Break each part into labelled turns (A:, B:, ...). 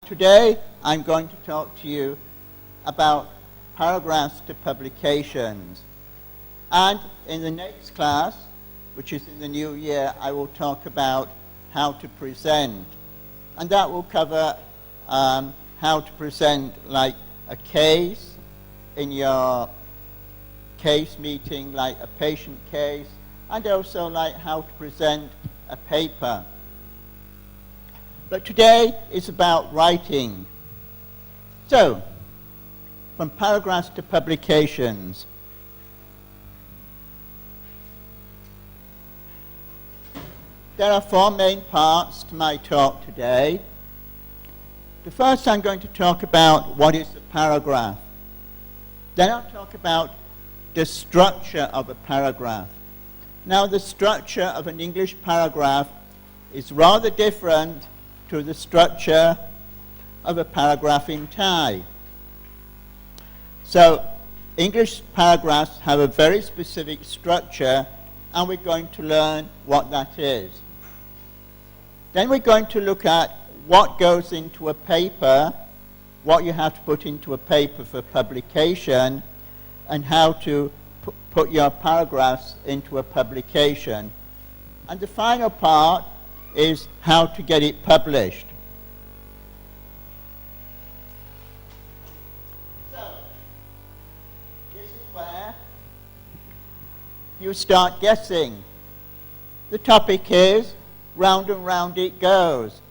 A: Today I'm going to talk to you about paragraphs to publications. And in the next class, which is in the new year, I will talk about how to present. And that will cover how to present like a case in your case meeting, like a patient case, and also like how to present a paper. But today is about writing. So, from paragraphs to publications. There are four main parts to my talk today. The first, I'm going to talk about what is a paragraph. Then I'll talk about the structure of a paragraph. Now, the structure of an English paragraph is rather different to the structure of a paragraph in Thai. So, English paragraphs have a very specific structure, and we're going to learn what that is. Then we're going to look at what goes into a paper, what you have to put into a paper for publication, and how to put your paragraphs into a publication. And the final part is how to get it published. So, this is where you start guessing. The topic is round and round it goes.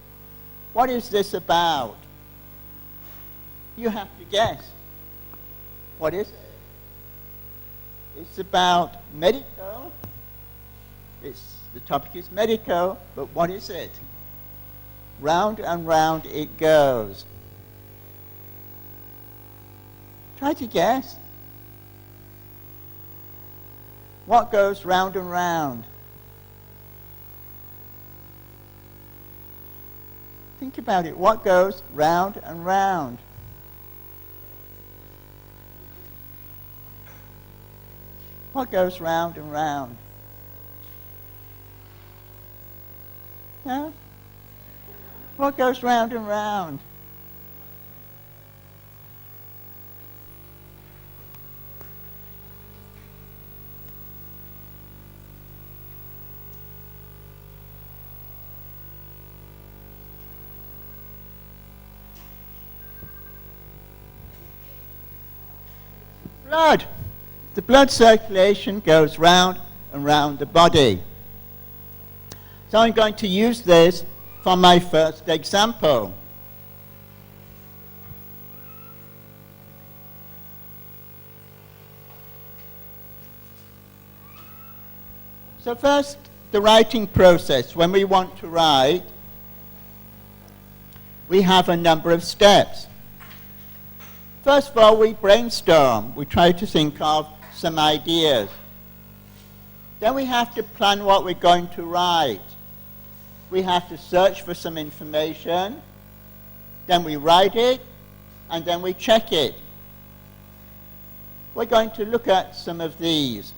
A: What is this about? You have to guess. What is it? It's about medical. The topic is medical, but what is it? Round and round it goes. Try to guess. What goes round and round? Think about it. What goes round and round? What goes round and round? No? What goes round and round? Blood. The blood circulation goes round and round the body. So I'm going to use this for my first example. So first, the writing process. When we want to write, we have a number of steps. First of all, we brainstorm. We try to think of some ideas. Then we have to plan what we're going to write. We have to search for some information, then we write it, and then we check it. We're going to look at some of these.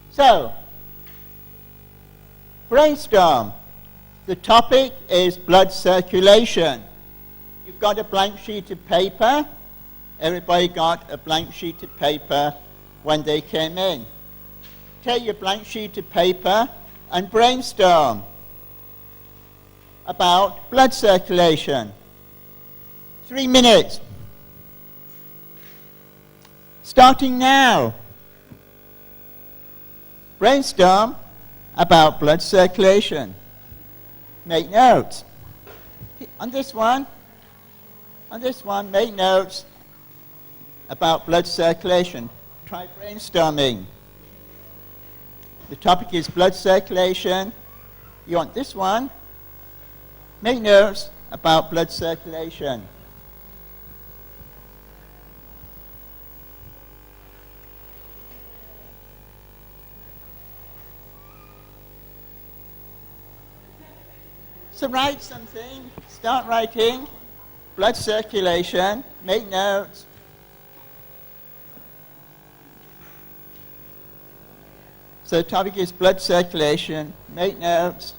A: So, brainstorm. The topic is blood circulation. You've got a blank sheet of paper. Everybody got a blank sheet of paper when they came in. Take your blank sheet of paper and brainstorm about blood circulation. 3 minutes. Starting now. Brainstorm about blood circulation. Make notes. On this one, make notes about blood circulation. Try brainstorming. The topic is blood circulation. You want this one? Make notes about blood circulation. So write something. Start writing. Blood circulation. Make notes. So the topic is blood circulation. Make notes.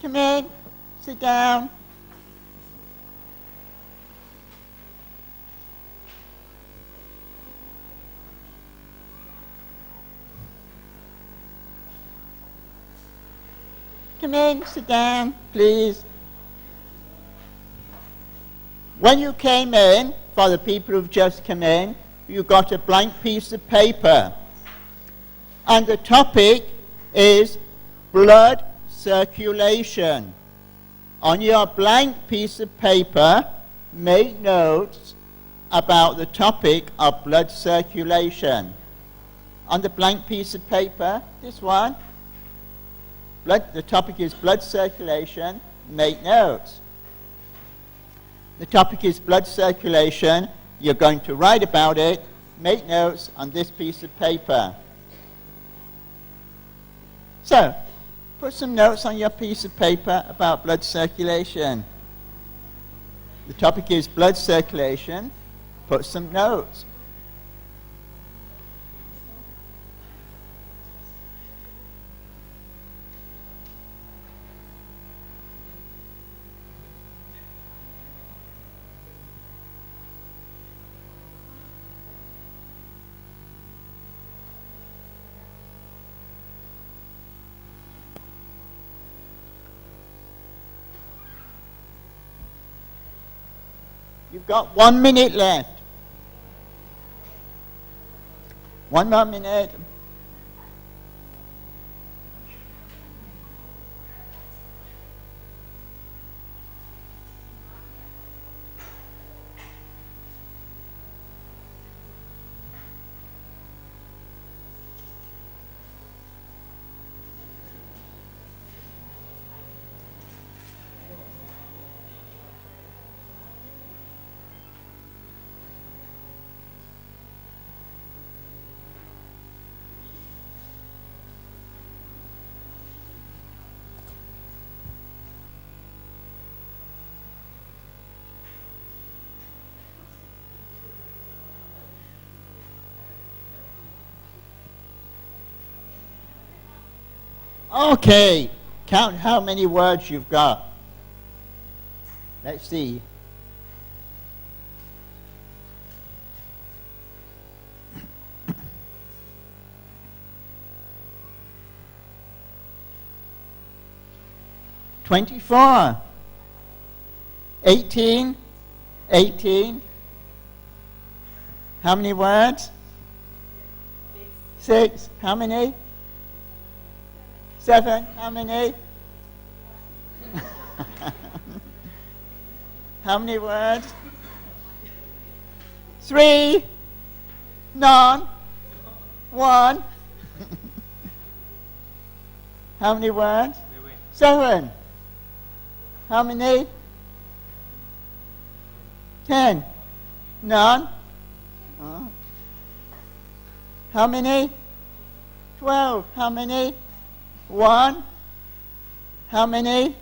A: Come in, sit down. Come in, sit down, please. When you came in, for the people who've just come in, you got a blank piece of paper. And the topic is blood circulation. On your blank piece of paper, make notes about the topic of blood circulation. On the blank piece of paper, this one, the topic is blood circulation, make notes. The topic is blood circulation, you're going to write about it, make notes on this piece of paper. So, put some notes on your piece of paper about blood circulation. The topic is blood circulation. Put some notes. You've got 1 minute left. 1 more minute. Okay, count how many words you've got. Let's see. $24, 18, 18. How many words? 6. How many? 7. How many? How many words? 3. None. 1. How many words? 7. How many? 10. None. How many? 12. How many? 1. How many?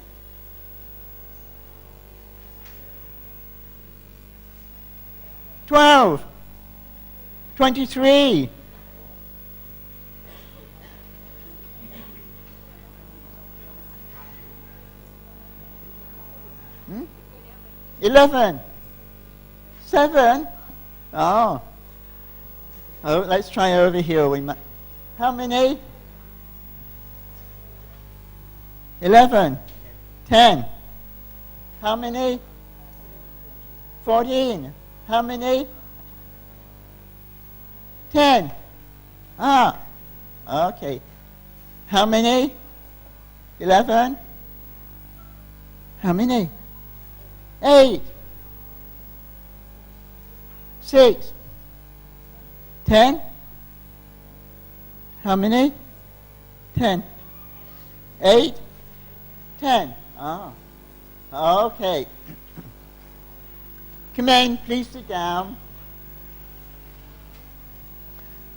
A: 12. 23. Hmm? 11. 7. Oh, let's try over here. How many? 11. 10. How many? 14. How many? 10. Okay. How many? 11. How many? 8. 6. 10. How many? 10. 8, 10. Oh, okay. Come in, please sit down.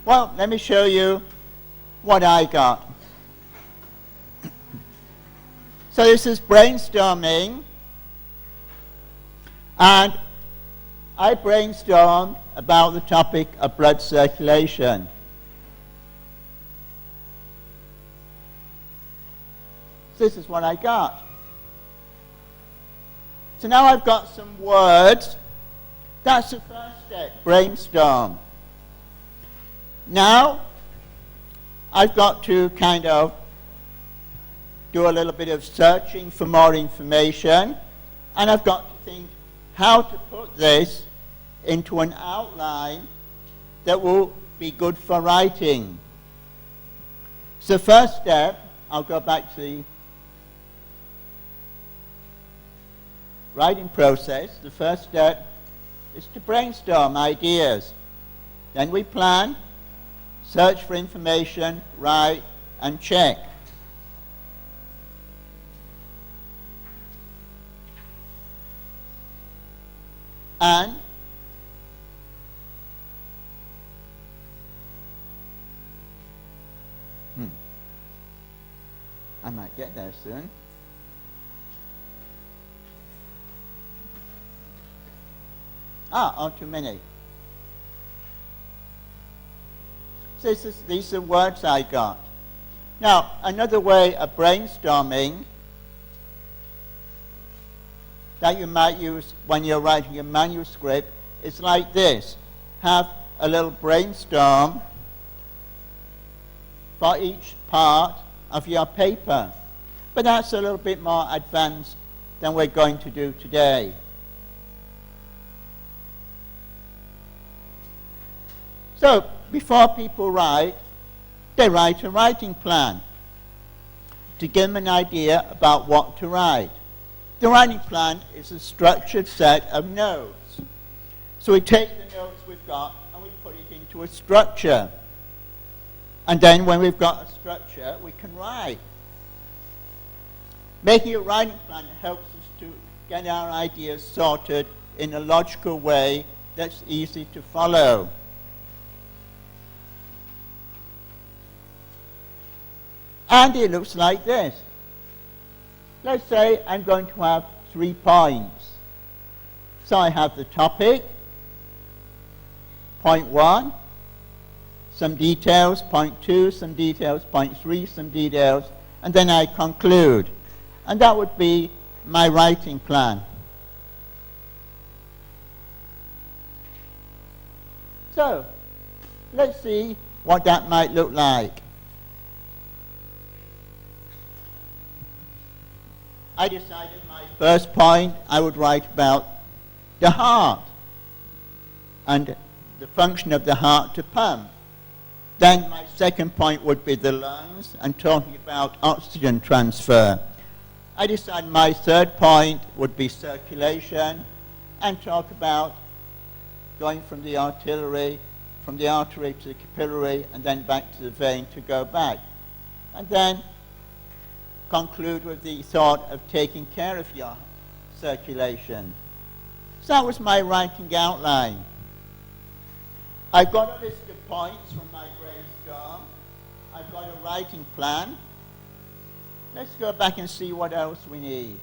A: Well, let me show you what I got. So this is brainstorming, and I brainstormed about the topic of blood circulation. So this is what I got. So now I've got some words. That's the first step, brainstorm. Now I've got to kind of do a little bit of searching for more information, and I've got to think how to put this into an outline that will be good for writing. So first step, I'll go back to the writing process. The first step is to brainstorm ideas. Then we plan, search for information, write, and check. And I might get there soon. On too many. So these are words I got. Now, another way of brainstorming that you might use when you're writing a manuscript is like this. Have a little brainstorm for each part of your paper. But that's a little bit more advanced than we're going to do today. So, before people write, they write a writing plan to give them an idea about what to write. The writing plan is a structured set of notes. So we take the notes we've got and we put it into a structure. And then when we've got a structure, we can write. Making a writing plan helps us to get our ideas sorted in a logical way that's easy to follow. And it looks like this. Let's say I'm going to have 3 points. So I have the topic, point 1, some details, point 2, some details, point 3, some details, and then I conclude. And that would be my writing plan. So, let's see what that might look like. I decided my first point I would write about the heart and the function of the heart to pump. Then my second point would be the lungs and talking about oxygen transfer. I decided my third point would be circulation and talk about going from the artery to the capillary and then back to the vein to go back. And then conclude with the thought of taking care of your circulation. So that was my writing outline. I've got a list of points from my brainstorm. I've got a writing plan. Let's go back and see what else we need.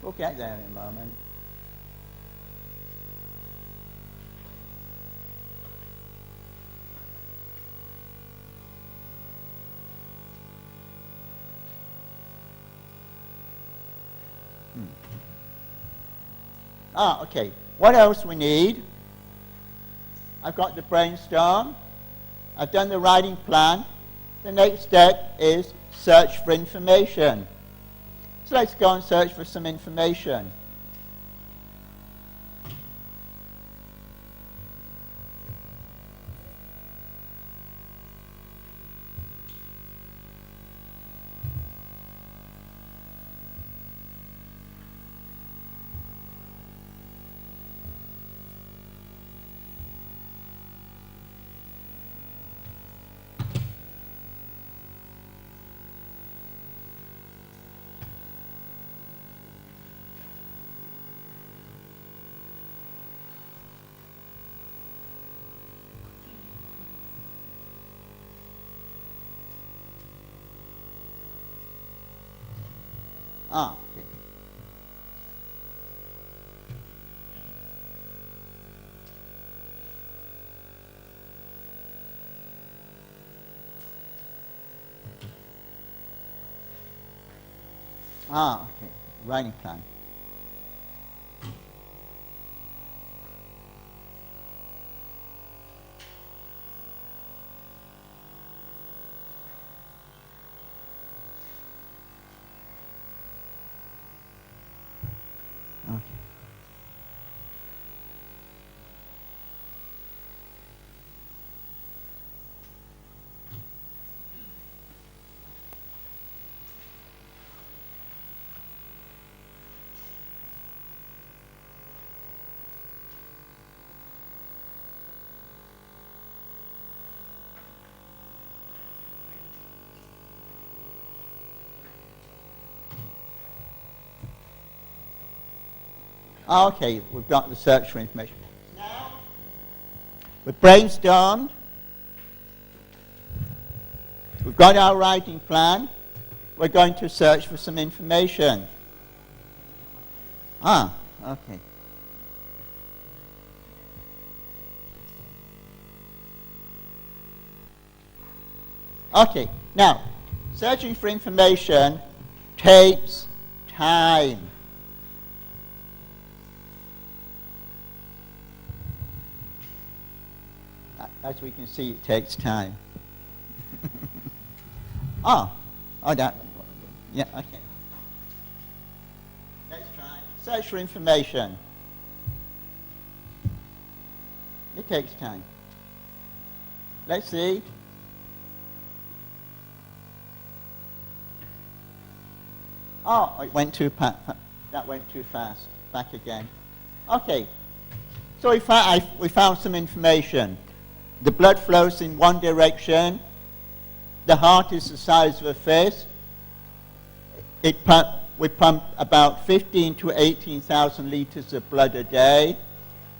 A: We'll get there in a moment. Okay. What else we need? I've got the brainstorm. I've done the writing plan. The next step is search for information. So let's go and search for some information. Ah, okay. Ah, okay. Writing plan. Okay. Okay, we've got the search for information. Now, we've brainstormed. We've got our writing plan. We're going to search for some information. Ah, okay. Okay, now, searching for information takes time. As we can see, it takes time. Oh, that. Yeah, okay. Let's try. Search for information. It takes time. Let's see. Oh, it went too fast. That went too fast. Back again. Okay. So we found some information. The blood flows in one direction. The heart is the size of a fist. We pump about 15 to 18,000 liters of blood a day.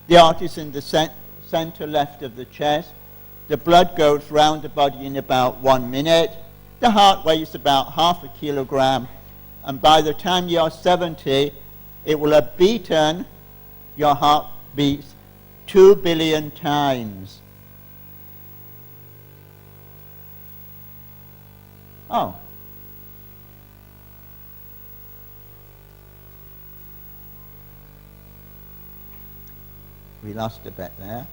A: The heart is in the center left of the chest. The blood goes round the body in about 1 minute. The heart weighs about half a kilogram. And by the time you're 70, it will have beaten, your heart beats 2 billion times. Oh. We lost a bit there.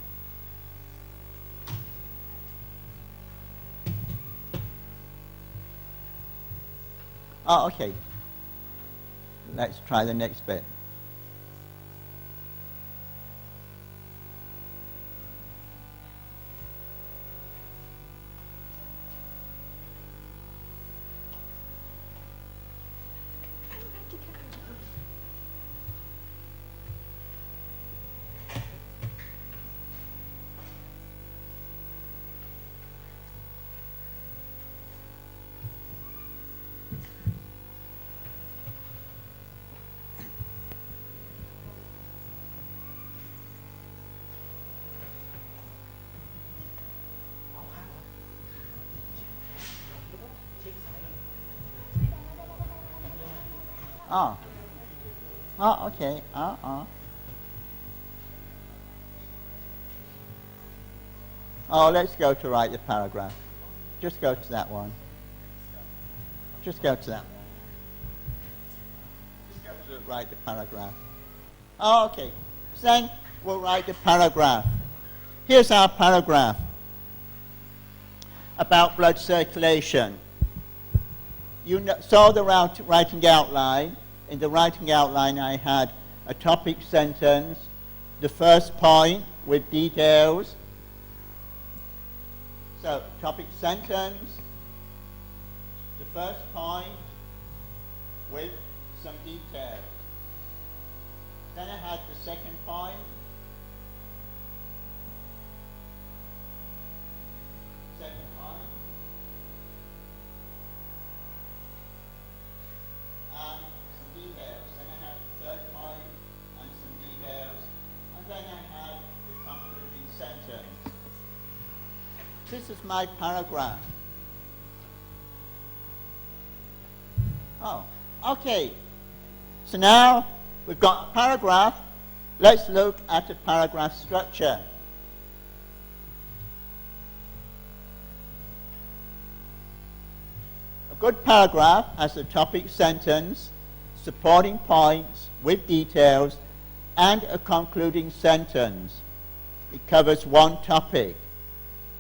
A: Oh, okay. Let's try the next bit. Oh. Oh, okay. Oh, let's go to write the paragraph. Just go to that one. Just go to that one. Just go to write the paragraph. Oh, okay. So then we'll write the paragraph. Here's our paragraph about blood circulation. You saw the writing outline. In the writing outline, I had a topic sentence, the first point with details. So, topic sentence, the first point with some details. Then I had the second point. Second point. And some details. Then I had the third point and some details. And then I had the concluding sentence. This is my paragraph. Oh, okay. So now we've got a paragraph. Let's look at a paragraph structure. A good paragraph has a topic sentence, supporting points with details, and a concluding sentence. It covers one topic.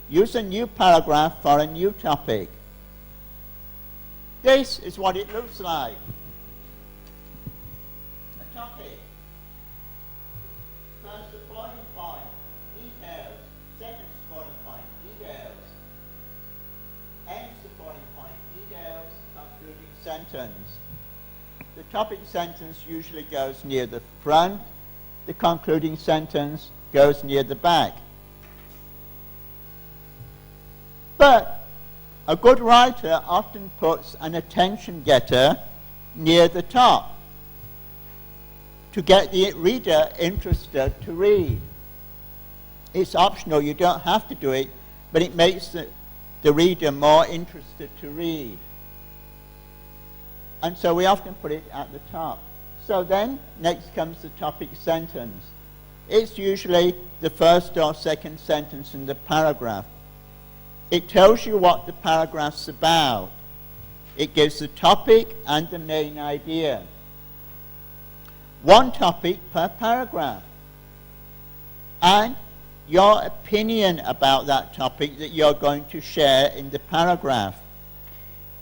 A: Use a new paragraph for a new topic. This is what it looks like. A topic. First supporting point, details. Second supporting point, details. End supporting point, details. Concluding sentence. The topic sentence usually goes near the front. The concluding sentence goes near the back. But a good writer often puts an attention getter near the top to get the reader interested to read. It's optional, you don't have to do it, but it makes the reader more interested to read. And so we often put it at the top. So then, next comes the topic sentence. It's usually the first or second sentence in the paragraph. It tells you what the paragraph's about. It gives the topic and the main idea. One topic per paragraph. And your opinion about that topic that you're going to share in the paragraph.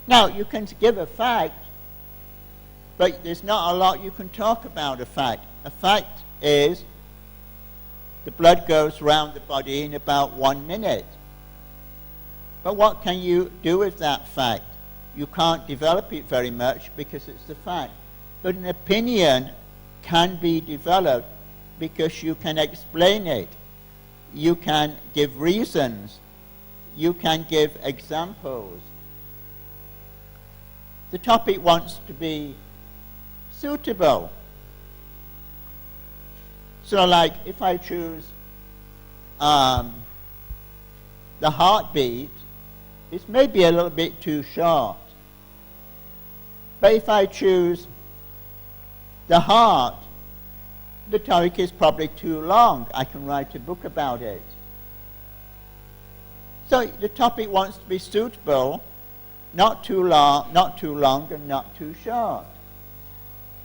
A: Now, you can give a fact, but there's not a lot you can talk about a fact. A fact is the blood goes round the body in about 1 minute. But what can you do with that fact? You can't develop it very much because it's the fact. But an opinion can be developed because you can explain it. You can give reasons. You can give examples. The topic wants to be suitable. So like if I choose the heartbeat, it's maybe a little bit too short. But if I choose the heart, the topic is probably too long. I can write a book about it. So the topic wants to be suitable, not too long, and not too short.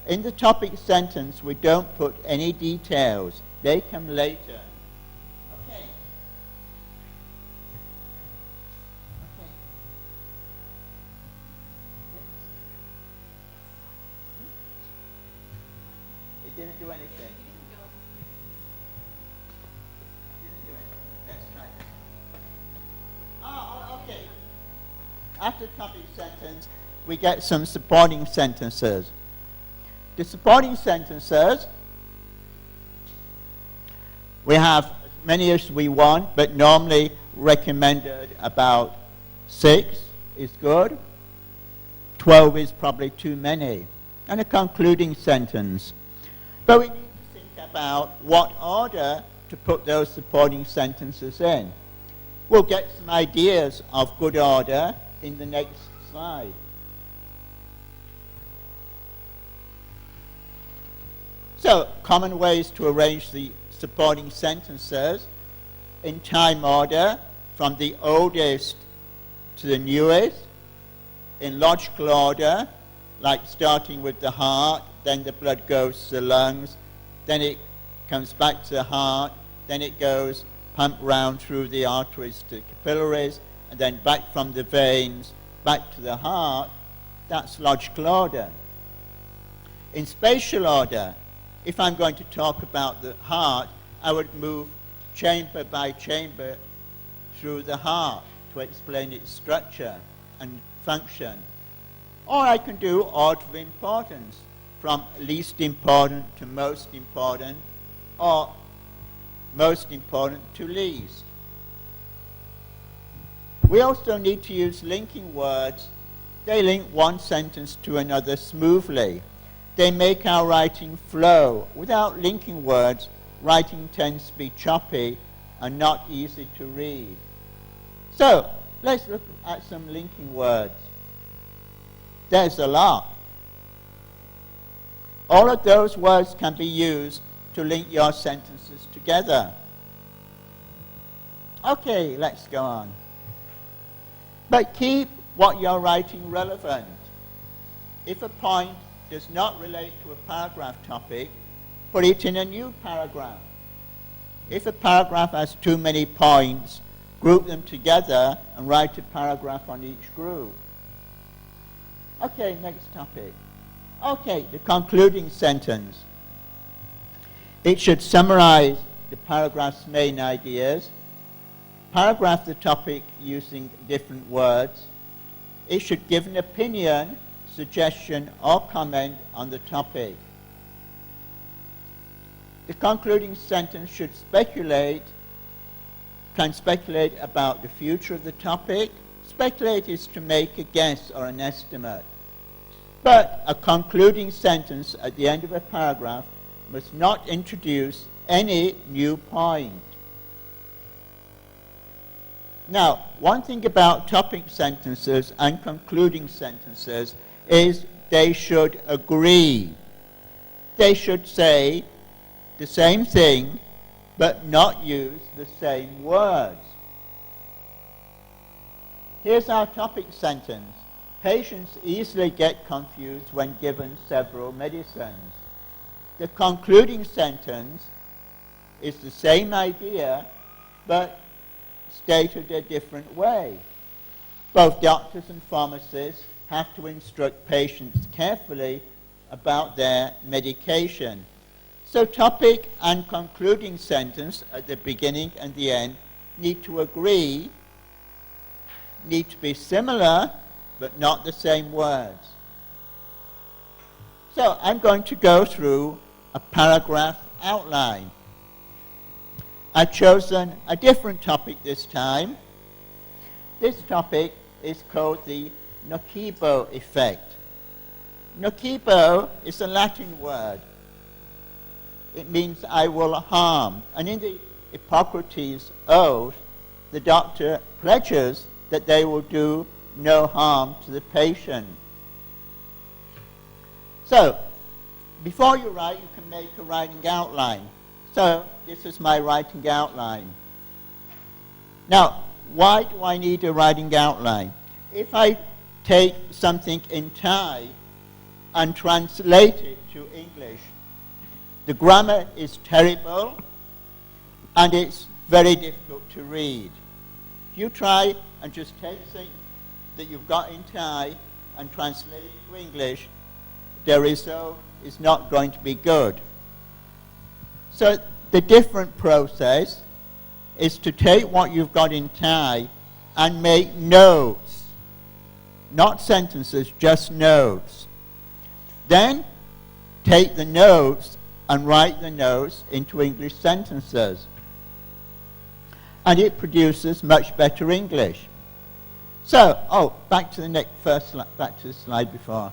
A: In the topic sentence, we don't put any details. They come later. Okay. It didn't do anything. Let's try this. Oh, okay. After topic sentence, we get some supporting sentences. The supporting sentences, we have as many as we want, but normally recommended about 6 is good. 12 is probably too many. And a concluding sentence. But we need to think about what order to put those supporting sentences in. We'll get some ideas of good order in the next slide. So, common ways to arrange the supporting sentences in time order, from the oldest to the newest, in logical order, like starting with the heart, then the blood goes to the lungs, then it comes back to the heart, then it goes pumped round through the arteries to capillaries, and then back from the veins, back to the heart. That's logical order. In spatial order, if I'm going to talk about the heart, I would move chamber by chamber through the heart to explain its structure and function. Or I can do order of importance, from least important to most important, or most important to least. We also need to use linking words. They link one sentence to another smoothly. They make our writing flow. Without linking words, writing tends to be choppy and not easy to read. So, let's look at some linking words. There's a lot. all of those words can be used to link your sentences together. Okay, let's go on. But keep what you're writing relevant. If a point does not relate to a paragraph topic, put it in a new paragraph. If a paragraph has too many points, group them together and write a paragraph on each group. Okay, next topic. Okay, the concluding sentence. It should summarize the paragraph's main ideas, paragraph the topic using different words. It should give an opinion, suggestion, or comment on the topic. The concluding sentence should can speculate about the future of the topic. Speculate is to make a guess or an estimate. But a concluding sentence at the end of a paragraph must not introduce any new point. Now, one thing about topic sentences and concluding sentences is they should agree. They should say the same thing, but not use the same words. Here's our topic sentence. Patients easily get confused when given several medicines. The concluding sentence is the same idea, but stated a different way. Both doctors and pharmacists have to instruct patients carefully about their medication. So topic and concluding sentence at the beginning and the end need to agree, need to be similar, but not the same words. So I'm going to go through a paragraph outline. I've chosen a different topic this time. This topic is called the nocebo effect. Nocebo is a Latin word. It means I will harm. And in the Hippocrates Oath, the doctor pledges that they will do no harm to the patient. So, before you write, you can make a writing outline. So, this is my writing outline. Now, why do I need a writing outline? If I take something in Thai and translate it to English, the grammar is terrible and it's very difficult to read. You try and just take things that you've got in Thai and translate it to English, the result is not going to be good. So the different process is to take what you've got in Thai and make notes, not sentences, just notes. Then take the notes and write the notes into English sentences. And it produces much better English. So, back to the next back to the slide before.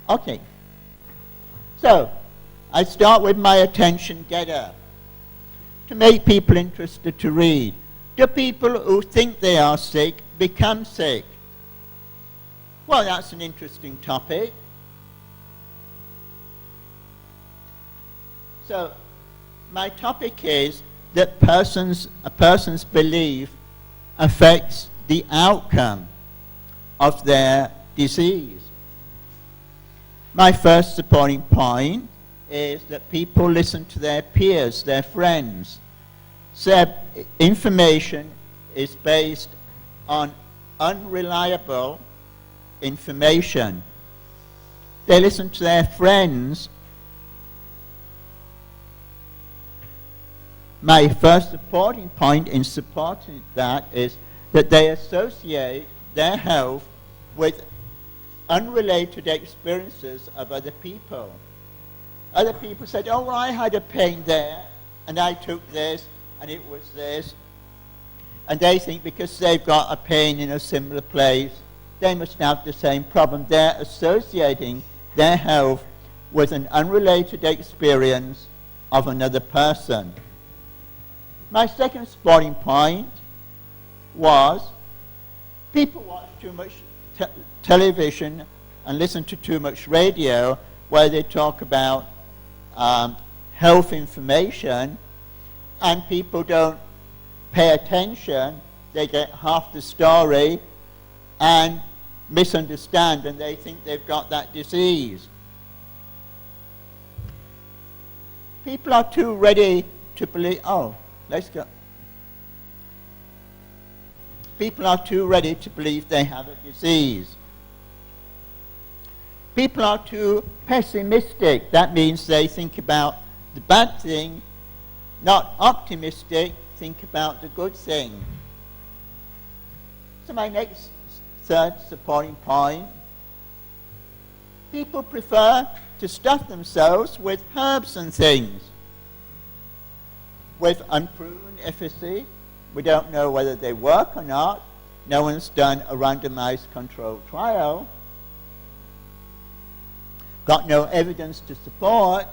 A: Okay. So, I start with my attention getter. To make people interested to read. Do people who think they are sick become sick? Well, that's an interesting topic. So, my topic is that a person's belief affects the outcome of their disease. My first supporting point is that people listen to their peers, their friends. So information is based on unreliable information. They listen to their friends. My first supporting point in supporting that is that they associate their health with unrelated experiences of other people. Other people said, oh, well, I had a pain there, and I took this, and it was this. And they think because they've got a pain in a similar place, they must have the same problem. They're associating their health with an unrelated experience of another person. My second supporting point was people watch too much television and listen to too much radio where they talk about health information and people don't pay attention. They get half the story and misunderstand, and they think they've got that disease. People are too ready to believe, let's go. People are too ready to believe they have a disease. People are too pessimistic. That means they think about the bad thing, not optimistic, think about the good thing. So my next third supporting point, people prefer to stuff themselves with herbs and things with unproven efficacy. We don't know whether they work or not. No one's done a randomized controlled trial. Got no evidence to support,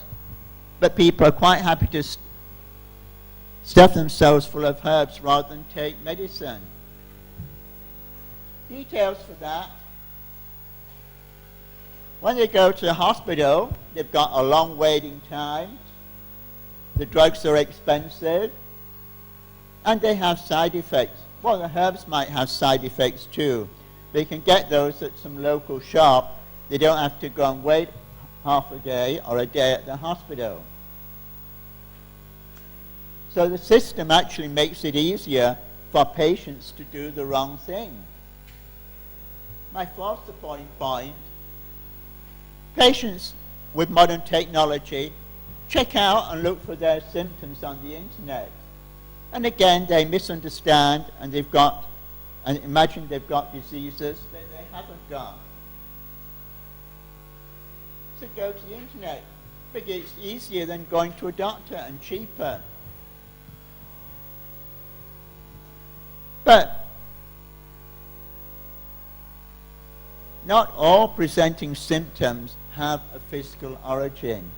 A: but people are quite happy to stuff themselves full of herbs rather than take medicine. Details for that. When they go to the hospital, they've got a long waiting time. The drugs are expensive. And they have side effects. Well, the herbs might have side effects too. They can get those at some local shop. They don't have to go and wait half a day or a day at the hospital. So the system actually makes it easier for patients to do the wrong thing. My fourth supporting point, patients with modern technology check out and look for their symptoms on the internet. And again, they misunderstand and imagine they've got diseases that they haven't got. So go to the internet. Figure it's easier than going to a doctor and cheaper. But not all presenting symptoms have a physical origin.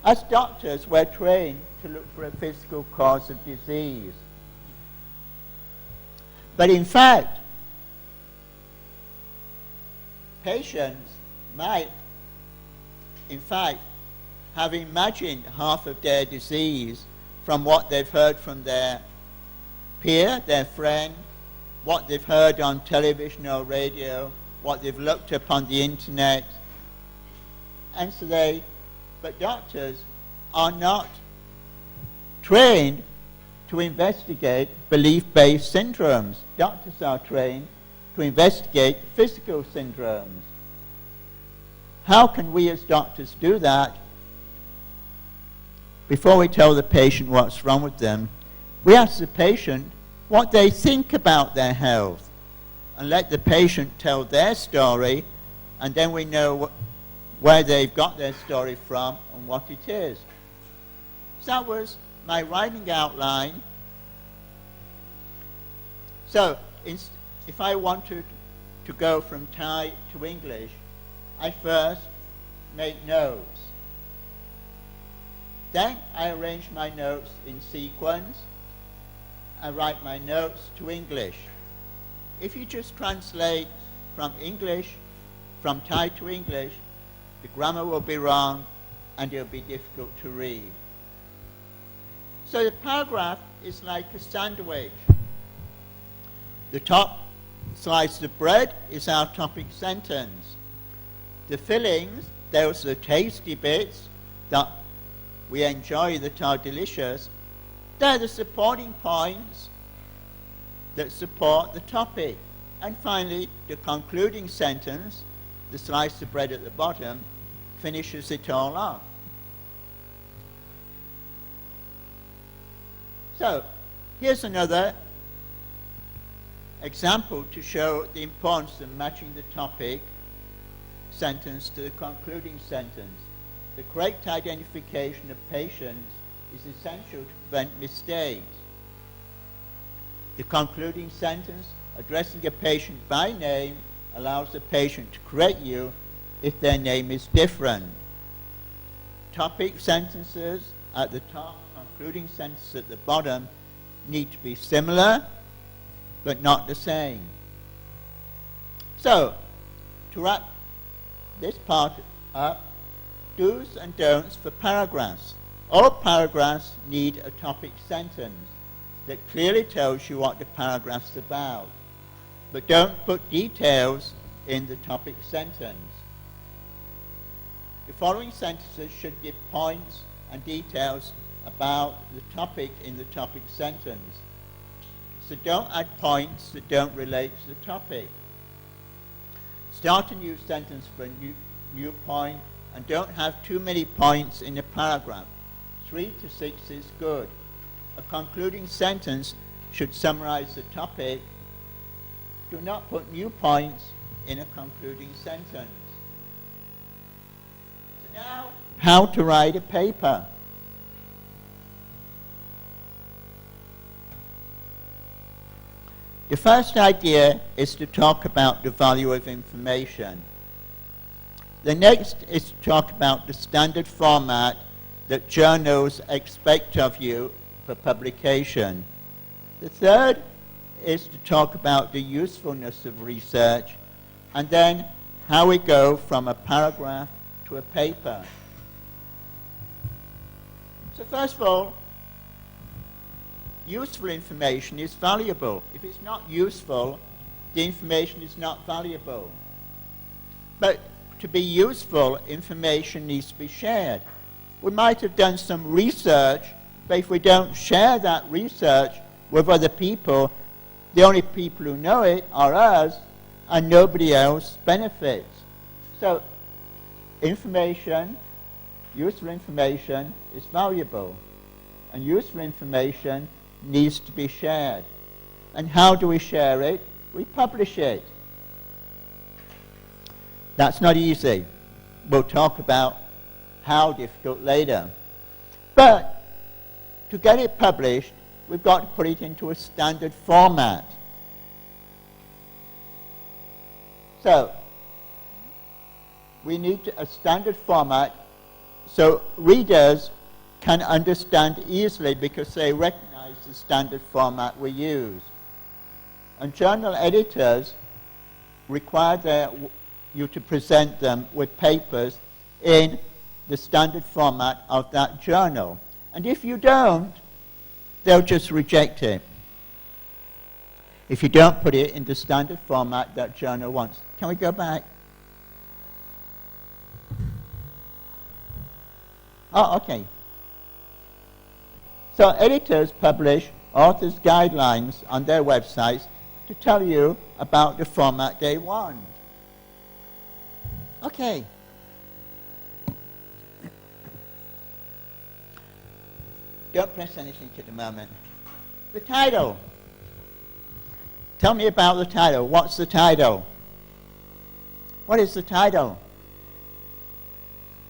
A: As doctors, we're trained to look for a physical cause of disease. But in fact, patients might, in fact, have imagined half of their disease from what they've heard from their peer, their friend, what they've heard on television or radio, what they've looked up on the internet. And so but doctors are not trained to investigate belief-based syndromes. Doctors are trained to investigate physical syndromes. How can we as doctors do that? Before we tell the patient what's wrong with them, we ask the patient what they think about their health and let the patient tell their story, and then we know where they've got their story from and what it is. So that was my writing outline. So if I wanted to go from Thai to English, I first make notes. Then I arrange my notes in sequence. I write my notes to English. If you just translate from Thai to English, the grammar will be wrong and it'll be difficult to read. So the paragraph is like a sandwich. The top slice of bread is our topic sentence. The fillings, those are the tasty bits that we enjoy, that are delicious, they're the supporting points that support the topic. And finally, the concluding sentence, the slice of bread at the bottom, finishes it all off. So, here's another example to show the importance of matching the topic sentence to the concluding sentence. The correct identification of patients is essential to prevent mistakes. The concluding sentence, addressing a patient by name, allows the patient to correct you if their name is different. Topic sentences at the top, concluding sentences at the bottom need to be similar, but not the same. So, to wrap this part up, do's and don'ts for paragraphs. All paragraphs need a topic sentence that clearly tells you what the paragraph's about, but don't put details in the topic sentence. The following sentences should give points and details about the topic in the topic sentence. So don't add points that don't relate to the topic. Start a new sentence for a new point, and don't have too many points in a paragraph. 3 to 6 is good. A concluding sentence should summarize the topic. Do not put new points in a concluding sentence. So now, how to write a paper. The first idea is to talk about the value of information. The next is to talk about the standard format that journals expect of you for publication. The third is to talk about the usefulness of research, and then how we go from a paragraph to a paper. So first of all, useful information is valuable. If it's not useful, the information is not valuable. But to be useful, information needs to be shared. We might have done some research, but if we don't share that research with other people, the only people who know it are us, and nobody else benefits. So information, useful information is valuable, and useful information needs to be shared. And how do we share it? We publish it. That's not easy. We'll talk about how difficult later. But to get it published, we've got to put it into a standard format. So we need a standard format so readers can understand easily because they recognize the standard format we use. And journal editors require you to present them with papers in the standard format of that journal. And if you don't, they'll just reject it. If you don't put it in the standard format that journal wants. Can we go back? Oh, okay. So editors publish authors' guidelines on their websites to tell you about the format they want. Okay. Don't press anything at the moment. The title. Tell me about the title. What's the title? What is the title?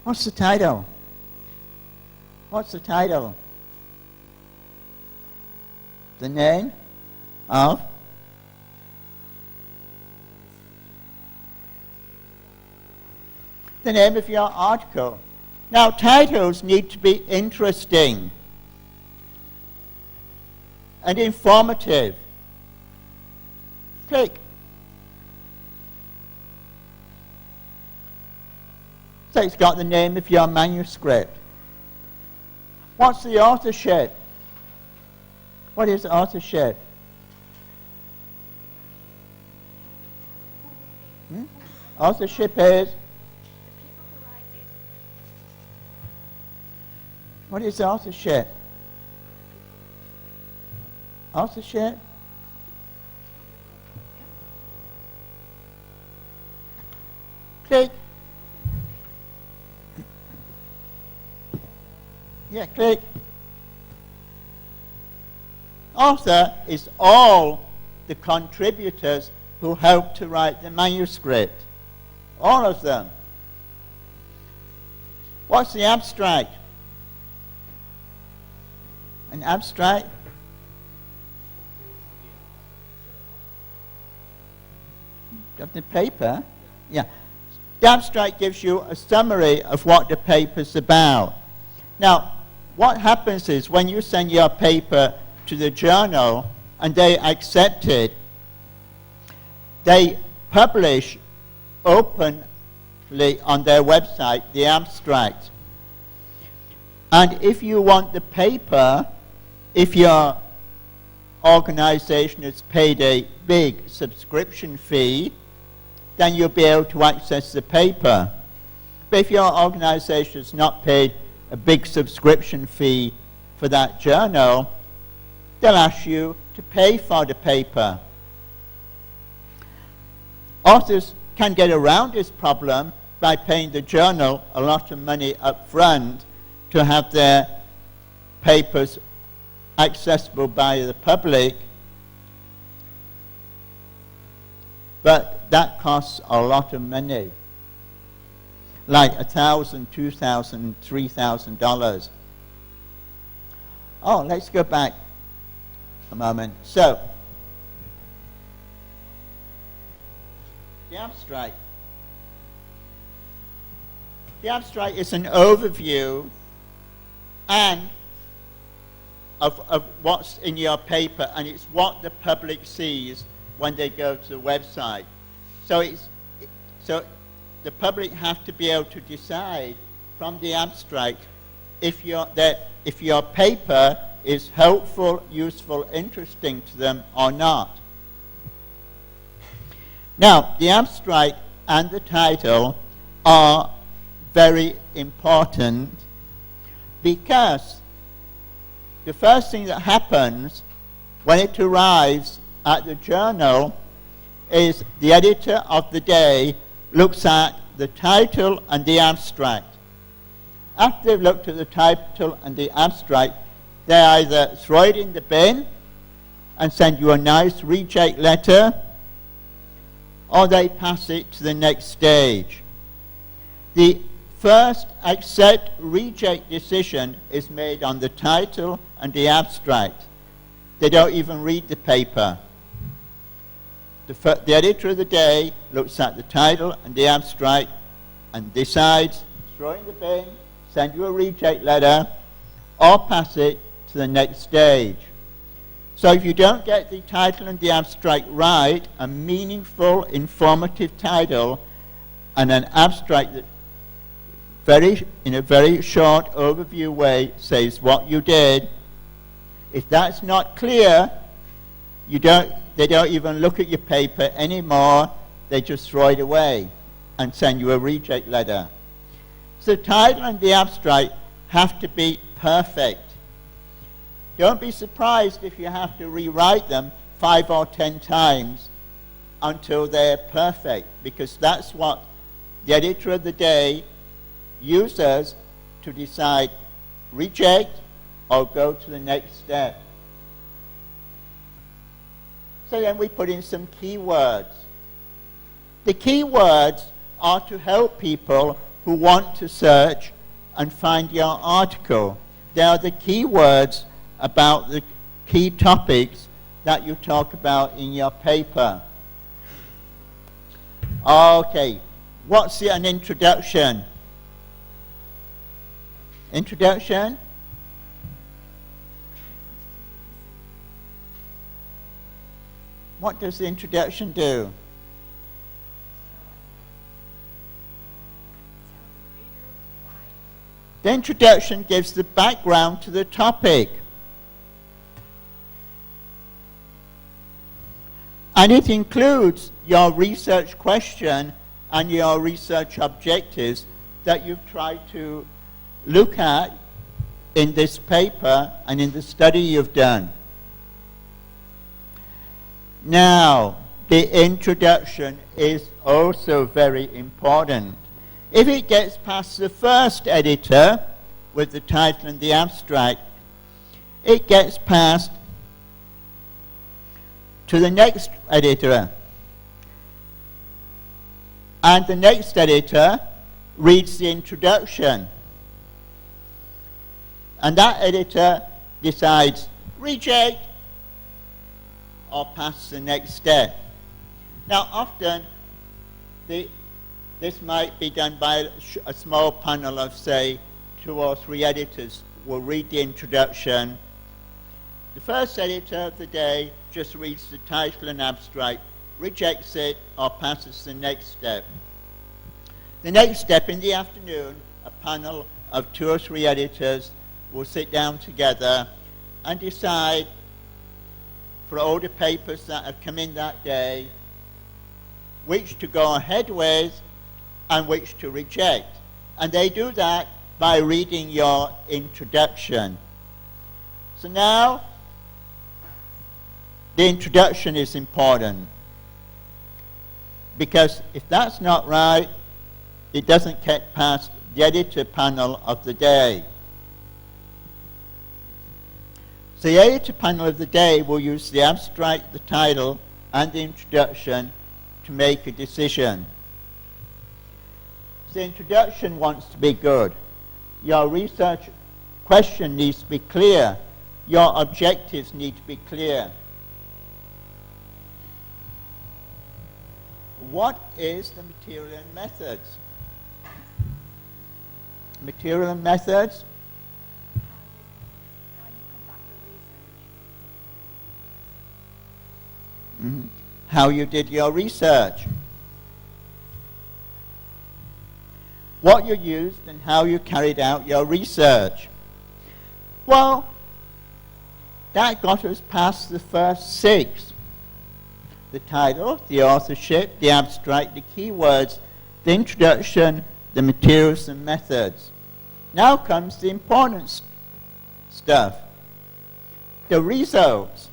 A: What's the title? What's the title? The name of? The name of your article. Now, titles need to be interesting and informative. Click. So it's got the name of your manuscript. What's the authorship? What is authorship? Authorship is? What is authorship? Authorship? Click. Yeah, click. Author is all the contributors who helped to write the manuscript. All of them. What's the abstract? An abstract? Of the paper? Yeah. The abstract gives you a summary of what the paper's about. Now, what happens is when you send your paper to the journal and they accept it, they publish open on their website the abstract. And if you want the paper, if your organization has paid a big subscription fee, then you'll be able to access the paper. But if your organization has not paid a big subscription fee for that journal, they'll ask you to pay for the paper. Authors can get around this problem by paying the journal a lot of money up front to have their papers accessible by the public, but that costs a lot of money, like $1,000, $2,000, $3,000. Oh, let's go back a moment. So, the abstract. The abstract is an overview and of what's in your paper, and it's what the public sees when they go to the website. So the public have to be able to decide from the abstract if your paper is helpful, useful, interesting to them or not. Now, the abstract and the title are very important because the first thing that happens when it arrives at the journal is the editor of the day looks at the title and the abstract. After they've looked at the title and the abstract, they either throw it in the bin and send you a nice reject letter, or they pass it to the next stage. The first accept reject decision is made on the title and the abstract. They don't even read the paper. The editor of the day looks at the title and the abstract and decides, throw it in the bin, send you a reject letter, or pass it to the next stage. So if you don't get the title and the abstract right, a meaningful, informative title and an abstract that in a very short overview way says what you did, if that's not clear, they don't even look at your paper anymore. They just throw it away and send you a reject letter. So the title and the abstract have to be perfect. Don't be surprised if you have to rewrite them 5 or 10 times until they're perfect, because that's what the editor of the day uses to decide reject or go to the next step. So then we put in some keywords. The keywords are to help people who want to search and find your article. They are the keywords about the key topics that you talk about in your paper. Okay, what's an introduction? Introduction? What does the introduction do? The introduction gives the background to the topic. And it includes your research question and your research objectives that you've tried to look at in this paper and in the study you've done. Now, the introduction is also very important. If it gets past the first editor with the title and the abstract, it gets passed to the next editor. And the next editor reads the introduction. And that editor decides reject or pass the next step. Now, often this might be done by a small panel of, say, 2 or 3 editors will read the introduction. The first editor of the day just reads the title and abstract, rejects it, or passes the next step. The next step, in the afternoon, a panel of 2 or 3 editors will sit down together and decide for all the papers that have come in that day which to go ahead with and which to reject. And they do that by reading your introduction. So now, the introduction is important, because if that's not right, it doesn't get past the editor panel of the day. So the editor panel of the day will use the abstract, the title, and the introduction to make a decision. So the introduction wants to be good. Your research question needs to be clear. Your objectives need to be clear. What is the material and methods? Material and methods?
B: How you conduct the research.
A: Mm-hmm. How you did your research. What you used and how you carried out your research. Well, that got us past the first 6. The title, the authorship, the abstract, the keywords, the introduction, the materials and methods. Now comes the important stuff. The results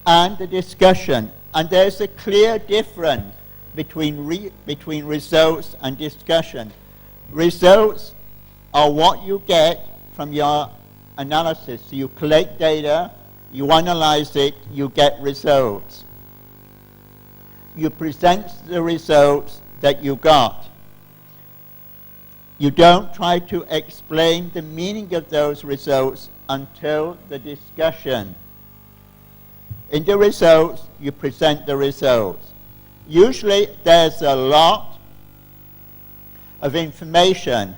A: and the discussion. And there's a clear difference between results and discussion. Results are what you get from your analysis. So you collect data, you analyze it, you get results. You present the results that you got. You don't try to explain the meaning of those results until the discussion. In the results, you present the results. Usually there's a lot of information,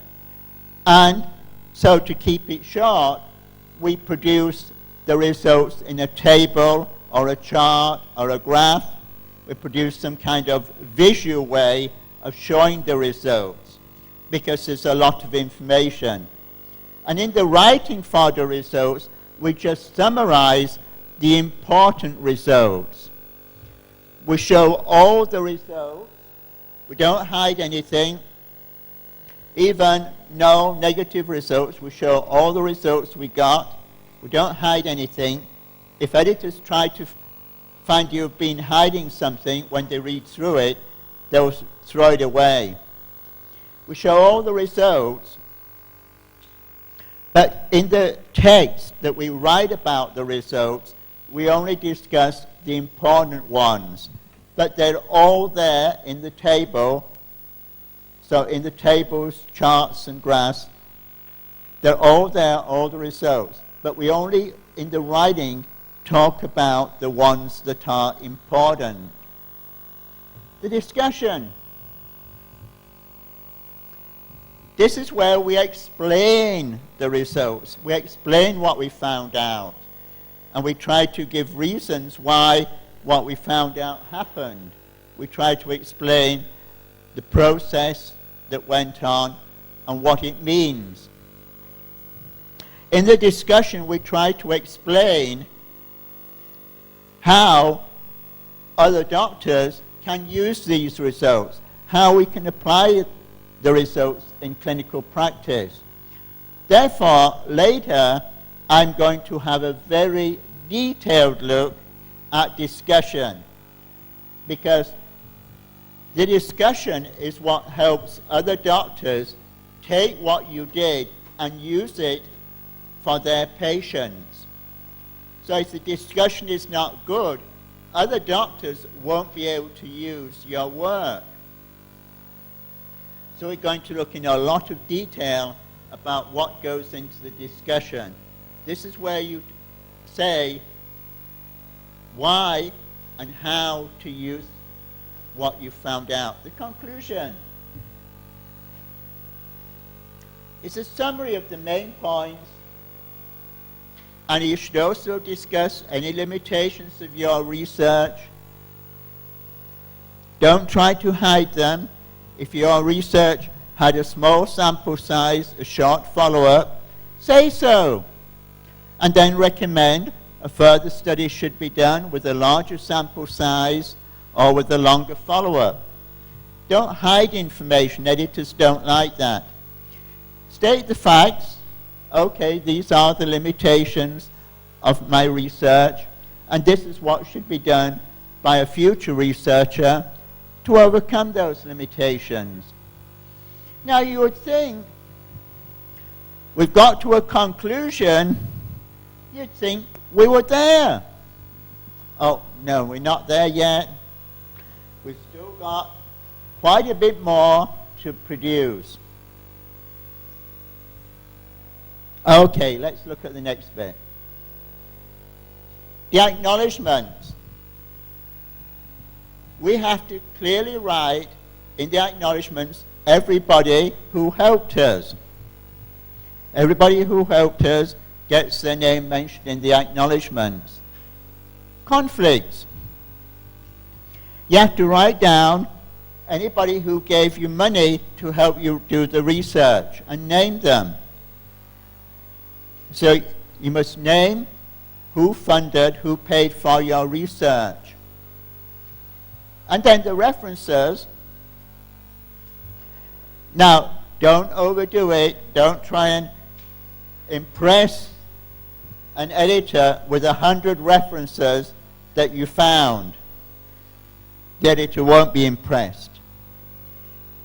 A: and so to keep it short, we produce the results in a table or a chart or a graph. We produce some kind of visual way of showing the results, because there's a lot of information. And in the writing for the results, we just summarize the important results. We show all the results. We don't hide anything. Even no negative results. We show all the results we got. We don't hide anything. If editors try to find you've been hiding something when they read through it, they'll throw it away. We show all the results. But in the text that we write about the results, we only discuss the important ones. But they're all there in the table. So in the tables, charts, and graphs, they're all there, all the results. But we only, in the writing, talk about the ones that are important. The discussion. This is where we explain the results. We explain what we found out. And we try to give reasons why what we found out happened. We try to explain the process that went on and what it means. In the discussion, we try to explain how other doctors can use these results, how we can apply the results in clinical practice. Therefore, later, I'm going to have a very detailed look at discussion, because the discussion is what helps other doctors take what you did and use it for their patients. So if the discussion is not good, other doctors won't be able to use your work. So we're going to look in a lot of detail about what goes into the discussion. This is where you say why and how to use what you found out. The conclusion is a summary of the main points, and you should also discuss any limitations of your research Don't try to hide them. If your research had a small sample size, a short follow-up, say so. And then recommend a further study should be done with a larger sample size or with a longer follow-up. Don't hide information. Editors don't like that. State the facts. Okay, these are the limitations of my research, and this is what should be done by a future researcher to overcome those limitations. Now you would think, we've got to a conclusion, you'd think we were there. Oh, no, we're not there yet. We've still got quite a bit more to produce. Okay, let's look at the next bit. The acknowledgments. We have to clearly write in the acknowledgments everybody who helped us. Everybody who helped us gets their name mentioned in the acknowledgments. Conflicts. You have to write down anybody who gave you money to help you do the research and name them. So you must name who funded, who paid for your research. And then the references. Now, don't overdo it. Don't try and impress an editor with 100 references that you found. The editor won't be impressed.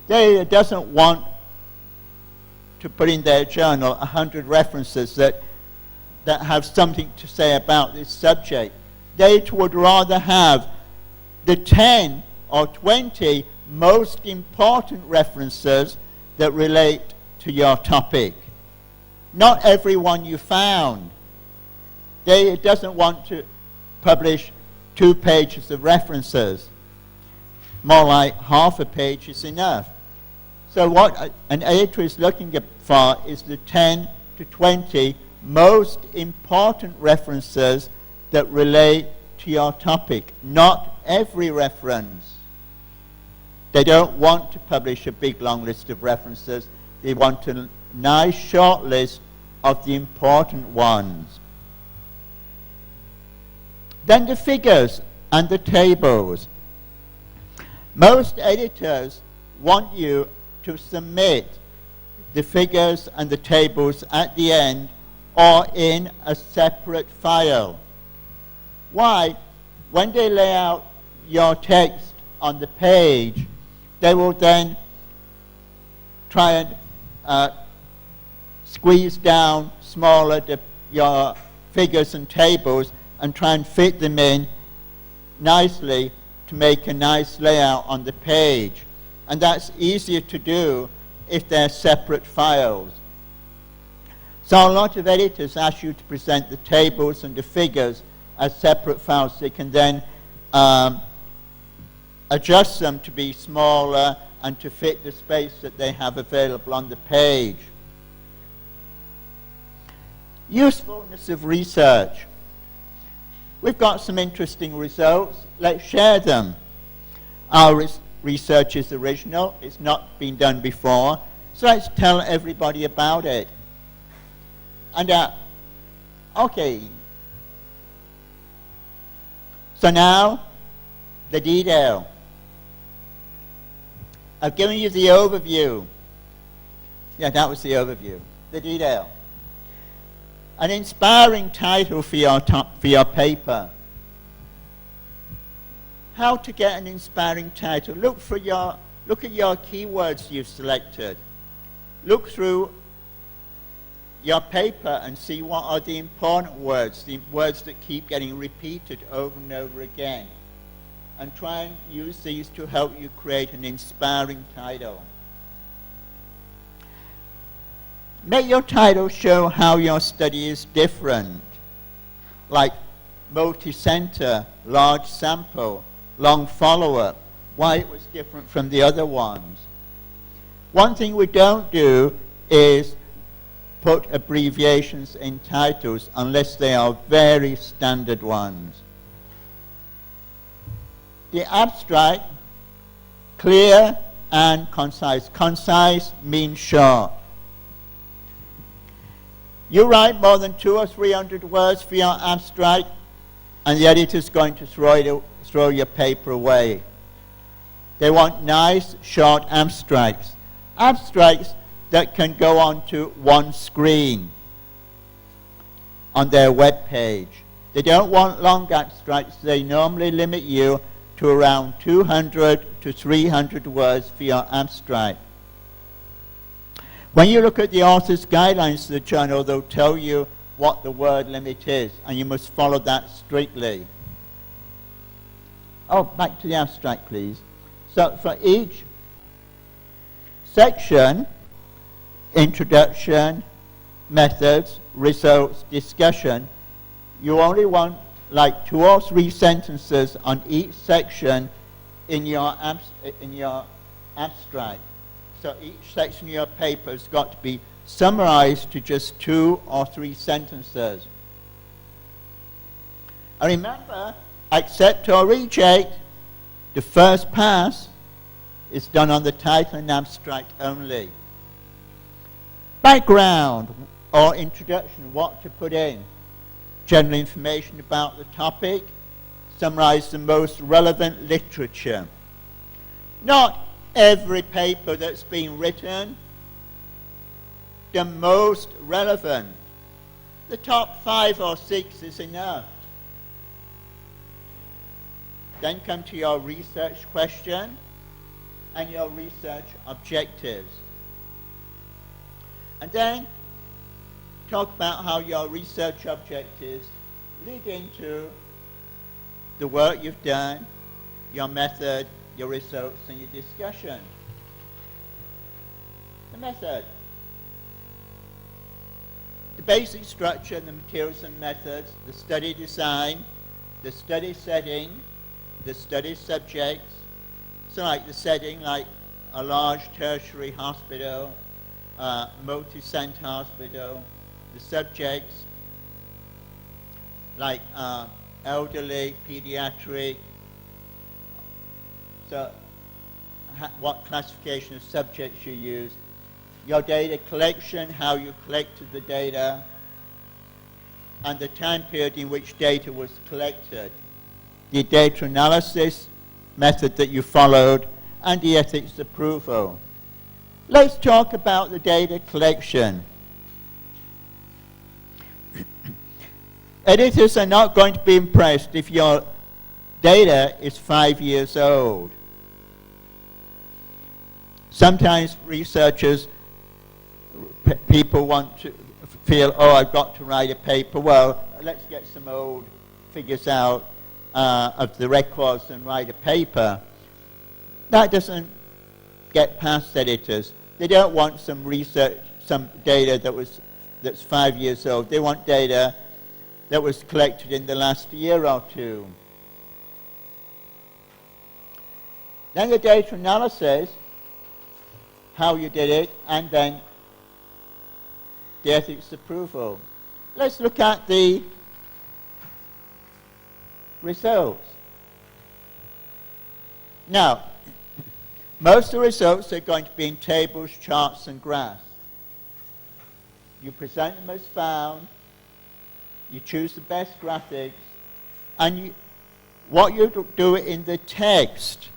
A: The editor doesn't want to put in their journal 100 references that have something to say about this subject. The editor would rather have the 10 or 20 most important references that relate to your topic. Not every one you found. The editor doesn't want to publish 2 pages of references. More like half a page is enough. So what an editor is looking for is the 10 to 20 most important references that relate to your topic, not every reference. They don't want to publish a big long list of references. They want a nice short list of the important ones. Then the figures and the tables. Most editors want you to submit the figures and the tables at the end or in a separate file. Why? When they lay out your text on the page, they will then try and squeeze down smaller your figures and tables and try and fit them in nicely to make a nice layout on the page. And that's easier to do if they're separate files. So a lot of editors ask you to present the tables and the figures as separate files so they can then adjust them to be smaller and to fit the space that they have available on the page. Usefulness of research. We've got some interesting results. Let's share them. Our research is original. It's not been done before. So let's tell everybody about it. And, okay. So now, the detail. I've given you the overview. Yeah, that was the overview. The detail. An inspiring title for your paper. How to get an inspiring title? Look at your keywords you've selected. Look through your paper and see what are the important words, the words that keep getting repeated over and over again. And try and use these to help you create an inspiring title. Make your title show how your study is different, like multi-center, large sample, long follow-up, why it was different from the other ones. One thing we don't do is put abbreviations in titles unless they are very standard ones. The abstract Clear and concise. Concise means short. You write more than 200 or 300 words for your abstract, and the editor's going to throw your paper away. They want nice, short abstracts. Abstracts that can go onto one screen on their web page. They don't want long abstracts. They normally limit you to around 200 to 300 words for your abstract. When you look at the author's guidelines to the journal, they'll tell you what the word limit is, and you must follow that strictly. Oh, back to the abstract, please. So for each section, introduction, methods, results, discussion, you only want like 2 or 3 sentences on each section in your abstract. So each section of your paper has got to be summarized to just 2 or 3 sentences. And remember, accept or reject, the first pass is done on the title and abstract only. Background or introduction, what to put in. General information about the topic, summarize the most relevant literature. Not every paper that's been written, the most relevant. The top 5 or 6 is enough. Then come to your research question and your research objectives. And then talk about how your research objectives lead into the work you've done, your method, your results, and your discussion. The method. The basic structure, the materials and methods, the study design, the study setting, the study subjects. So like the setting, like a large tertiary hospital, multi-center hospital. The subjects, like elderly, pediatric. So what classification of subjects you use. Your data collection, how you collected the data, and the time period in which data was collected. The data analysis method that you followed, and the ethics approval. Let's talk about the data collection. Editors are not going to be impressed if your data is 5 years old. Sometimes researchers, people want to feel, oh, I've got to write a paper. Well, let's get some old figures out of the records and write a paper. That doesn't get past editors. They don't want some research, some data that's 5 years old. They want data that was collected in the last year or 2. Then the data analysis, how you did it, and then the ethics approval. Let's look at the results. Now, most of the results are going to be in tables, charts, and graphs. You present them as found, you choose the best graphics, and what you do in the text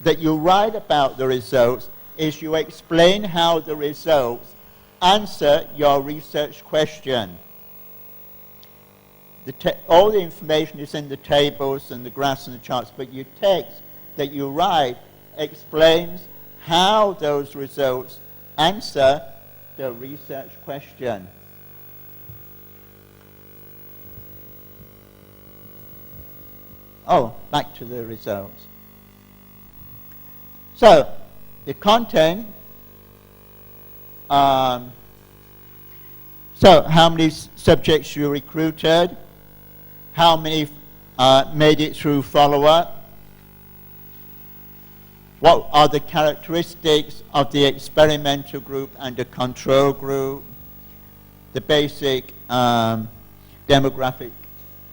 A: that you write about the results is you explain how the results answer your research question. All the information is in the tables and the graphs and the charts, but your text that you write explains how those results answer the research question. Oh, back to the results. So, the content, so how many subjects you recruited, how many made it through follow-up, what are the characteristics of the experimental group and the control group, the basic demographic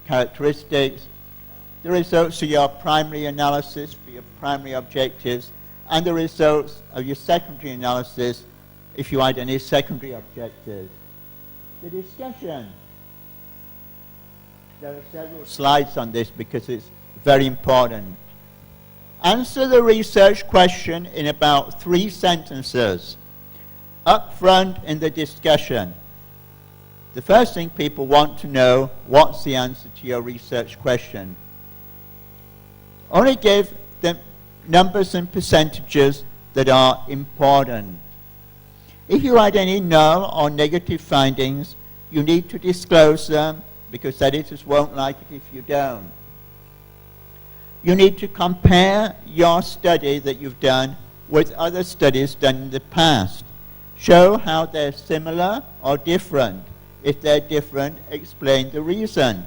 A: characteristics, the results of your primary analysis for your primary objectives, and the results of your secondary analysis if you had any secondary objectives. The discussion. There are several slides on this because it's very important. Answer the research question in about 3 sentences. Up front in the discussion. The first thing people want to know, what's the answer to your research question? Only give the numbers and percentages that are important. If you had any null or negative findings, you need to disclose them because editors won't like it if you don't. You need to compare your study that you've done with other studies done in the past. Show how they're similar or different. If they're different, explain the reason.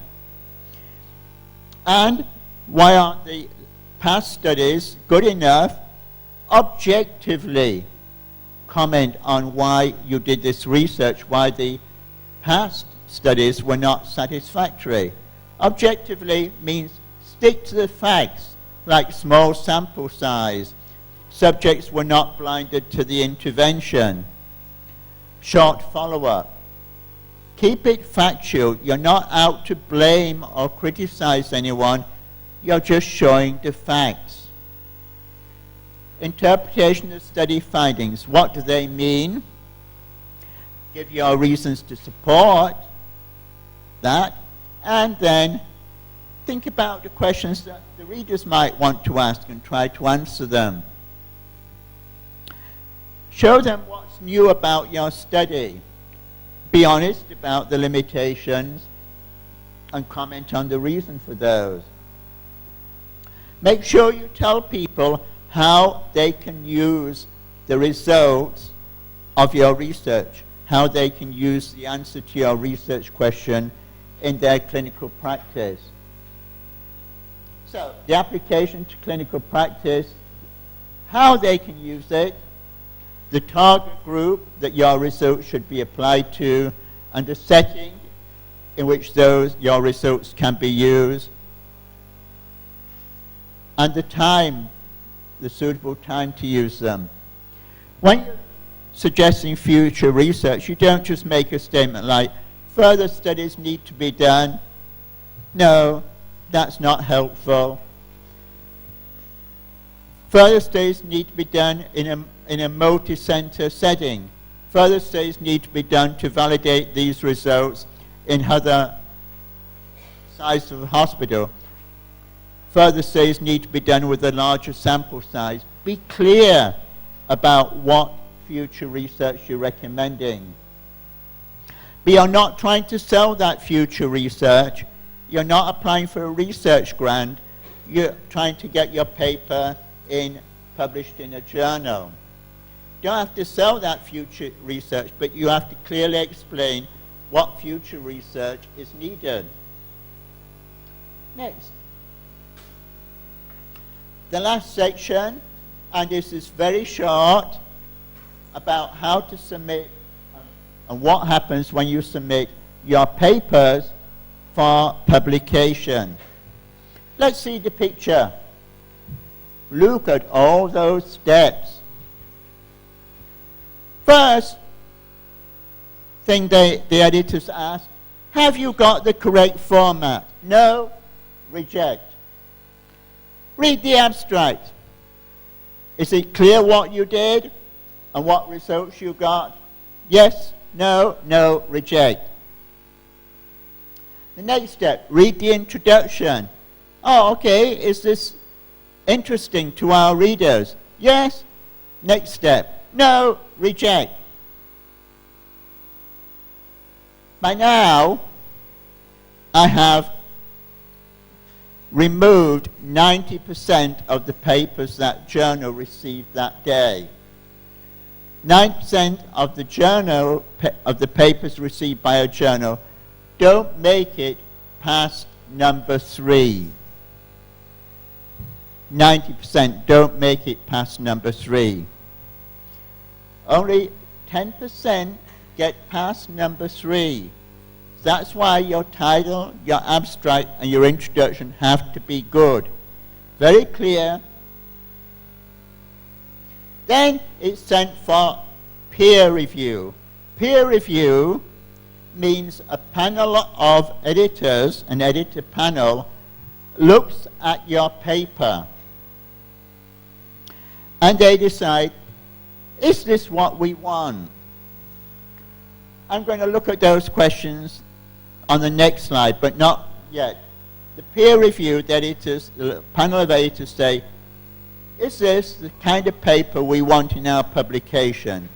A: And why aren't the past studies good enough? Objectively comment on why you did this research, why the past studies were not satisfactory. Objectively means stick to the facts, like small sample size. Subjects were not blinded to the intervention. Short follow-up. Keep it factual. You're not out to blame or criticize anyone. You're just showing the facts. Interpretation of study findings. What do they mean? Give your reasons to support that, and then think about the questions that the readers might want to ask and try to answer them. Show them what's new about your study. Be honest about the limitations and comment on the reason for those. Make sure you tell people how they can use the results of your research, how they can use the answer to your research question in their clinical practice. So, the application to clinical practice, how they can use it, the target group that your results should be applied to, and the setting in which your results can be used, and the time, the suitable time to use them. When you're suggesting future research, you don't just make a statement like, further studies need to be done. No, that's not helpful. Further studies need to be done in a multi-center setting. Further studies need to be done to validate these results in other sites of the hospital. Further studies need to be done with a larger sample size. Be clear about what future research you're recommending. But you're not trying to sell that future research. You're not applying for a research grant. You're trying to get your paper published in a journal. You don't have to sell that future research, but you have to clearly explain what future research is needed. Next. The last section, and this is very short, about how to submit and what happens when you submit your papers for publication. Let's see the picture. Look at all those steps. First thing the editors ask, have you got the correct format? No, reject. Read the abstract. Is it clear what you did and what results you got? Yes, no, no, reject. The next step, read the introduction. Oh, okay, is this interesting to our readers? Yes. Next step, no, reject. By now, I have removed 90% of the papers that journal received that day. 9% of the papers received by a journal don't make it past number 3. 90% don't make it past number 3. Only 10% get past number 3. That's why your title, your abstract, and your introduction have to be good. Very clear, Then it's sent for peer review. Peer review means a panel of editors, an editor panel, looks at your paper and they decide, is this what we want? I'm going to look at those questions on the next slide, but not yet. The peer-reviewed editors, the panel of editors say, is this the kind of paper we want in our publication?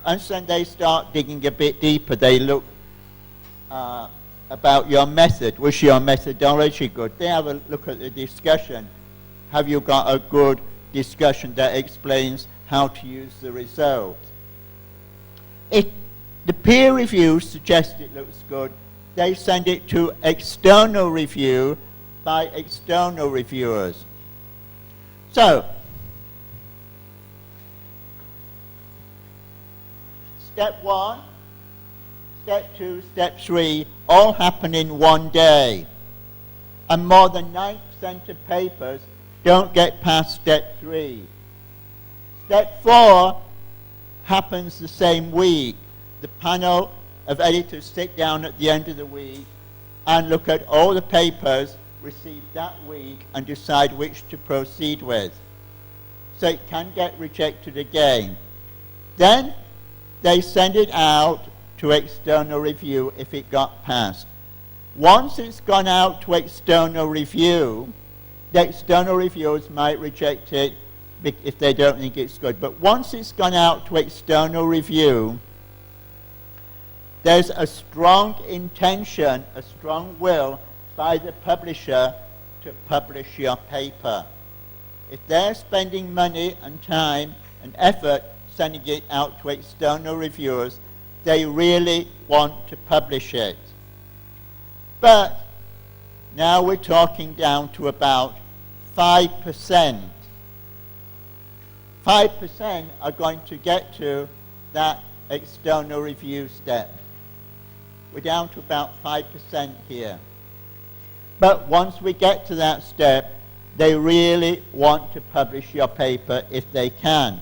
A: And so they start digging a bit deeper. They look about your method. Was your methodology good? They have a look at the discussion. Have you got a good discussion that explains how to use the result? If the peer review suggests it looks good, they send it to external review by external reviewers. So, step 1, step 2, step 3 all happen in one day. And more than 90% of papers don't get past step 3. Step 4 happens the same week. The panel of editors sit down at the end of the week and look at all the papers received that week and decide which to proceed with. So it can get rejected again. Then they send it out to external review if it got passed. Once it's gone out to external review, the external reviewers might reject it if they don't think it's good. But once it's gone out to external review, there's a strong intention, a strong will by the publisher to publish your paper. If they're spending money and time and effort sending it out to external reviewers, they really want to publish it. But now we're talking down to about 5%. 5% are going to get to that external review step. We're down to about 5% here. But once we get to that step, they really want to publish your paper if they can.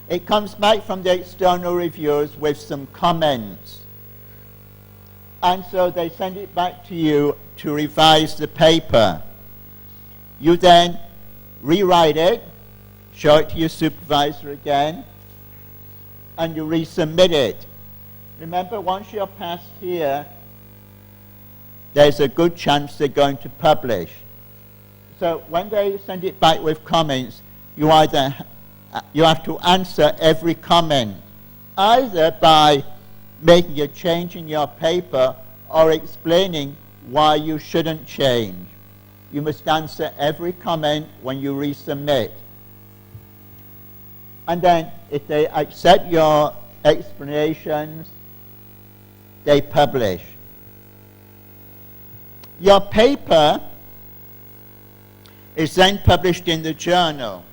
A: It comes back from the external reviewers with some comments. And so they send it back to you to revise the paper. You then rewrite it, show it to your supervisor again, and you resubmit it. Remember, once you're passed here, there's a good chance they're going to publish. So when they send it back with comments, you have to answer every comment, either by making a change in your paper or explaining why you shouldn't change. You must answer every comment when you resubmit. And then if they accept your explanations, they publish. Your paper is then published in the journal,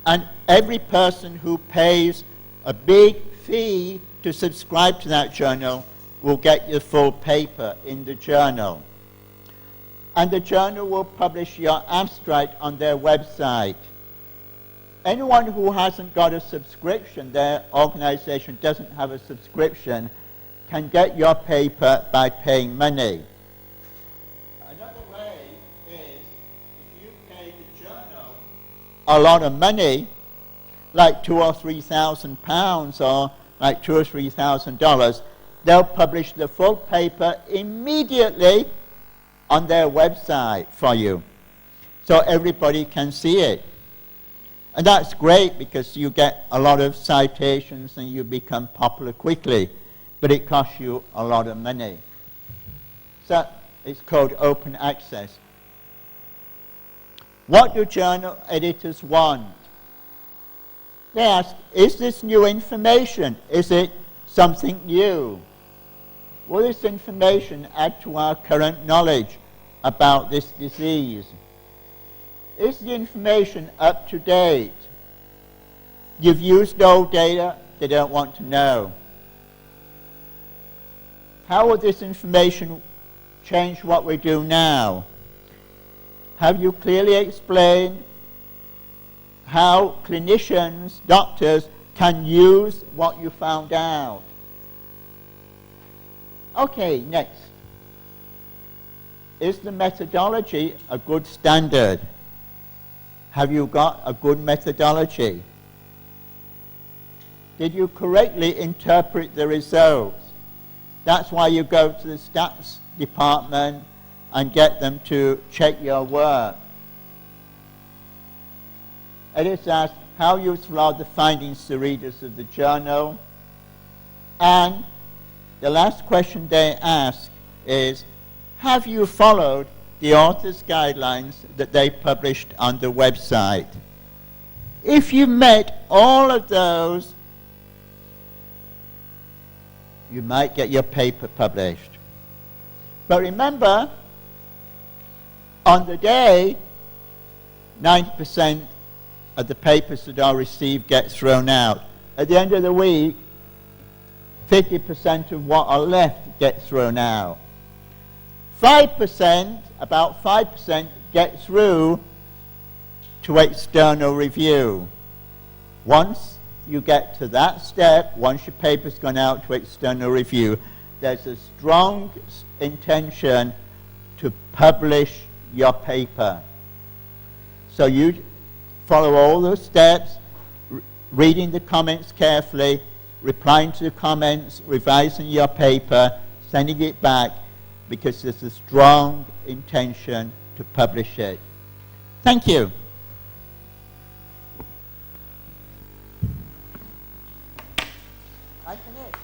A: and every person who pays a big fee to subscribe to that journal will get your full paper in the journal. And the journal will publish your abstract on their website. Anyone who hasn't got a subscription, their organization doesn't have a subscription, can get your paper by paying money. Another way is if you pay the journal a lot of money, like £2,000 or £3,000 or like $2,000 or $3,000, they'll publish the full paper immediately on their website for you, so everybody can see it. And that's great because you get a lot of citations and you become popular quickly, but it costs you a lot of money. So it's called open access. What do journal editors want? They ask, is this new information? Is it something new? Will this information add to our current knowledge about this disease? Is the information up to date? You've used old data, they don't want to know. How will this information change what we do now? Have you clearly explained how clinicians, doctors can use what you found out. Okay, next. Is the methodology a good standard? Have you got a good methodology? Did you correctly interpret the results? That's why you go to the stats department and get them to check your work. It is asked, how useful are the findings to readers of the journal? And the last question they ask is, have you followed the author's guidelines that they published on the website? If you met all of those, you might get your paper published. But remember, on the day, 90% of the papers that are received get thrown out. At the end of the week, 50% of what are left get thrown out. 5%, about 5%, get through to external review. Once you get to that step, once your paper's gone out to external review, there's a strong intention to publish your paper. So you follow all those steps, reading the comments carefully, replying to the comments, revising your paper, sending it back, because there's a strong intention to publish it. Thank you.
B: I finished.